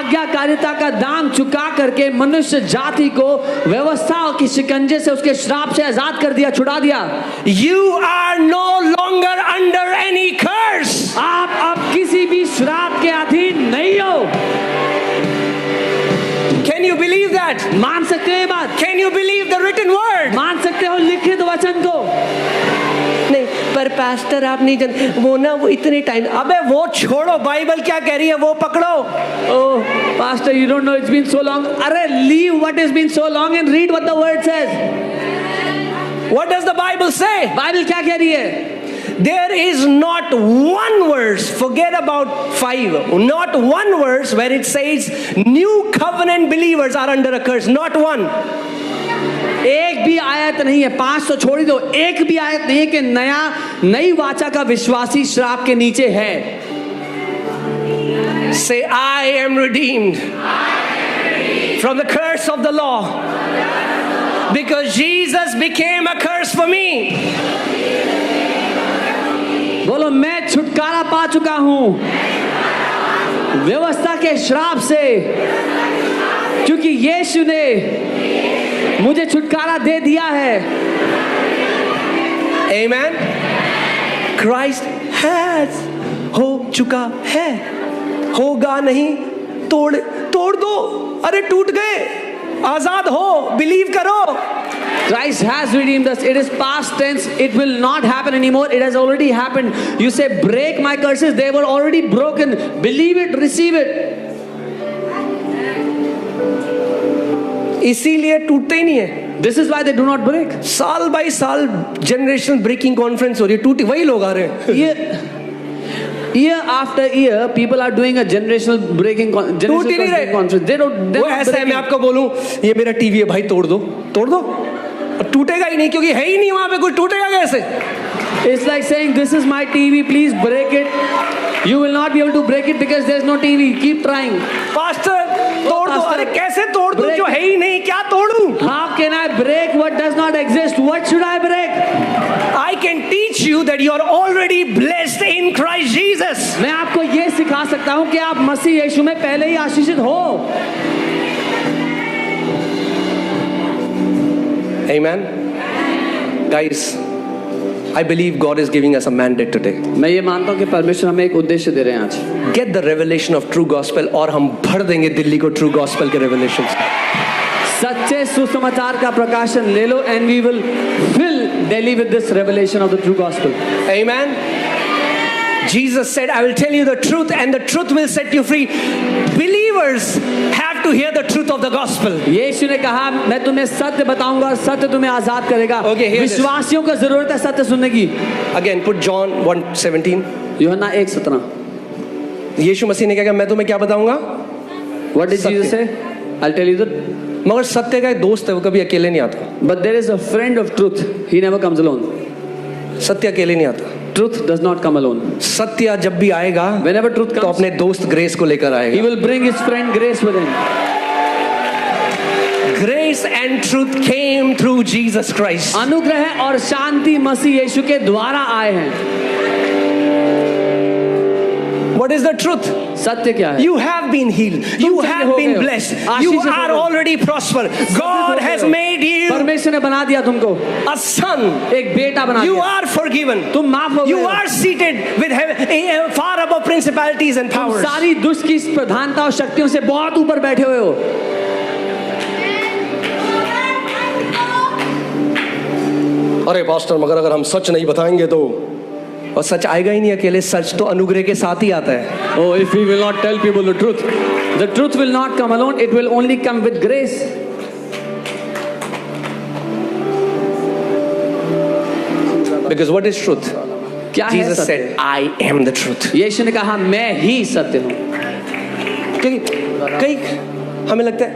आज्ञाकारिता का दाम चुका करके मनुष्य जाति को व्यवस्था के शिकंजे से, उसके श्राप से आजाद कर दिया, छुड़ा दिया। You are no longer under any curse. आप अब किसी भी श्राप के अधीन नहीं हो। Can you believe that? मान सकते हो ये बात? Can you believe the written word? मान सकते हो लिखित वचन को? नहीं, पर पास्टर आप नहीं जानते, वो ना वो इतने टाइम, अबे वो छोड़ो, बाइबल क्या कह रही है वो पकड़ो। Oh, pastor, you don't know it's been so long. अरे leave what has been so long and read what the word says. What does the Bible say? Bible क्या कह रही है? There is not one verse, forget about 5, not one verse where it says new covenant believers are under a curse, not one. एक भी आयत नहीं है, 5 तो छोड़ ही दो, एक भी आयत नहीं है कि नई वाचा का विश्वासी श्राप के नीचे है। Say, I am redeemed from the curse of the law because Jesus became a curse for me. बोलो, मैं छुटकारा पा चुका हूं व्यवस्था के श्राप से, क्योंकि यीशु ने मुझे छुटकारा दे दिया है। Amen. Christ has, हो चुका है, होगा नहीं, तोड़ दो, अरे टूट गए, आजाद हो, बिलीव करो। Christ has redeemed us. It is past tense. It will not happen anymore. It has already happened. You say, break my curses. They were already broken. Believe it, receive it. इसीलिए टूटते ही नहीं है। This is why they do not break. साल by साल generational breaking conference हो रही है, टूटी वही लोग आ रहे हैं। Year after year, people are doing a generational breaking conference. They don't. वो ऐसा है, मैं आपको बोलूं, ये मेरा टीवी है भाई, तोड़ दो, और टूटेगा ही नहीं, क्योंकि है ही नहीं वहां पे, कुछ टूटेगा कैसे? It's like saying, this is my TV, please break it. You will not be able to break it because there is no TV. Keep trying. Pastor, तोड़ दो, अरे कैसे तोड़ दूं जो है ही नहीं, क्या तोड़ूं? How can I break what does not exist? What should I break? I can teach you that you are already blessed in Christ Jesus. मैं आपको ये सिखा सकता हूँ कि आप मसीह यीशु में पहले ही आशीषित हो। Amen. Guys, I believe God is giving us a mandate today. मैं ये मानता हूँ कि परमेश्वर हमें एक उद्देश्य दे रहे हैं आज। Get the revelation of true gospel, और हम भर देंगे दिल्ली को true gospel के revelations। सच्चे सुसमाचार का प्रकाशन ले लो, and we will fill Delhi with this revelation of the true gospel. Amen. Jesus said, I will tell you the truth and the truth will set you free. Believers have to hear the truth of the gospel. यीशु ने कहा, मैं तुम्हें सत्य बताऊंगा और सत्य तुम्हें आजाद करेगा। Okay, विश्वासियों को जरूरत है सत्य सुनने की। Again, put John 1:17. यूहन्ना 1:17। यीशु मसीह ने क्या कहा, मैं तुम्हें क्या बताऊंगा? What did Jesus say? I'll tell you the. मगर सत्य का एक दोस्त है, वो कभी अकेले नहीं आता। But there is a friend of truth. He never comes alone. सत्य अकेले नहीं आता। Truth does not come alone. सत्य जब भी आएगा, Whenever truth तो comes, अपने दोस्त ग्रेस को लेकर आएगा। he will bring his friend Grace with him. Grace and truth came through Jesus Christ. अनुग्रह और शांति मसीह यीशु के द्वारा आए हैं। What is the truth? सत्य क्या है? You have been healed. You have been blessed. You are already prosper. God has made you परमेश्वर ने बना दिया तुमको a son. एक बेटा बना You दिया। are forgiven. तुम माफ हो गए। You are seated with heaven, far above principalities and तुम powers. सारी दुष्ट की प्रधानता और शक्तियों से बहुत ऊपर बैठे हुए हो। अरे पास्टर, मगर अगर हम सच नहीं बताएंगे तो, और सच आएगा ही नहीं अकेले, सच तो अनुग्रह के साथ ही आता है। Oh, if we will not tell people the truth will not come alone. It will only come with grace. Because what is truth? क्या है Jesus सत्य? said, I am the truth. यीशु ने कहा, मैं ही सत्य हूँ। क्योंकि कई हमें लगता है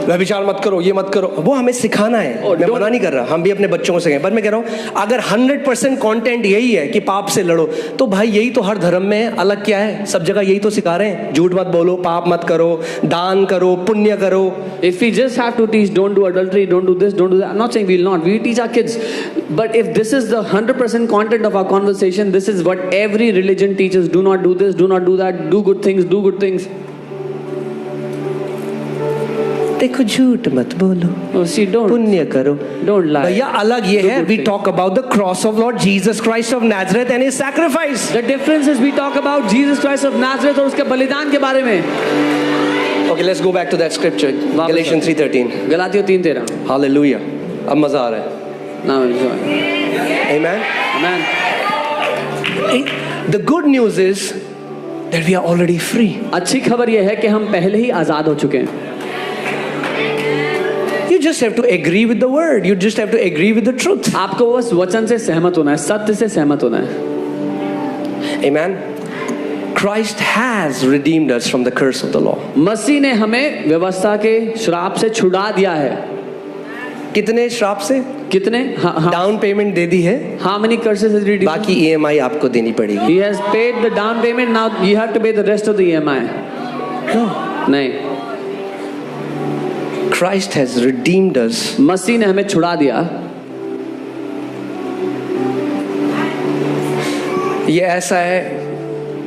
व्यभिचार मत करो, ये मत करो, वो हमें सिखाना है। Oh, मैं don't- मना नहीं कर रहा, हम भी अपने बच्चों को सिखाएं, पर मैं कह रहा हूँ अगर 100% कंटेंट यही है कि पाप से लड़ो, तो भाई यही तो हर धर्म में है, अलग क्या है? सब जगह यही तो सिखा रहे हैं, झूठ मत बोलो, पाप मत करो, दान करो, पुण्य करो। If we just have to teach, don't do adultery, don't do this, don't do that. I'm not saying we'll not. We teach our kids. But if this is the 100% content of our conversation, this is what every religion teaches. Do not do this, do not do that, do good things, do good things. देखो झूठ मत बोलो, Oh, see, don't. पुण्य करो। Don't lie. भैया अलग ये Do है, good we things. talk about the cross of Lord Jesus Christ of Nazareth and his sacrifice. The difference is we talk about Jesus Christ of Nazareth और उसके बलिदान के बारे में। Okay, let's go back to that scripture, वापस Galatians 3:13. गलातियों 3:13। Hallelujah. अब मजा आ रहा है। Now enjoy. Amen. Amen. The good news is that we are already free. अच्छी खबर यह है कि हम पहले ही आजाद हो चुके हैं। You just have to agree with the word. You just have to agree with the truth. आपको बस वचन से सहमत होना है, सत्य से सहमत होना है। Amen. Christ has redeemed us from the curse of the law. मसीह ने हमें व्यवस्था के श्राप से छुड़ा दिया है। कितने श्राप से? कितने? डाउन पेमेंट दे दी है, How many curses has he redeemed? बाकी EMI आपको देनी पड़ेगी। He has paid the down payment. Now you have to pay the rest of the EMI. No. नहीं, Christ has redeemed us. मसीह ने हमें छुड़ा दिया। ये ऐसा है,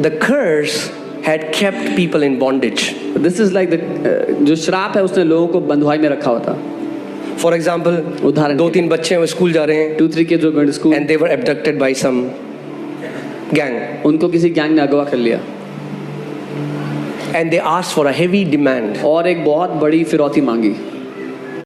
the curse had kept people in bondage. This is like the जो श्राप है उसने लोगों को बंधुआई में रखा हुआ था। For example, उदाहरण के 2-3 बच्चे हैं वो स्कूल जा रहे हैं 2-3 kids were going to school. and they were abducted by some gang उनको किसी गैंग ने अगवा कर लिया and they asked for a heavy demand. और एक बहुत बड़ी फिरौती मांगी।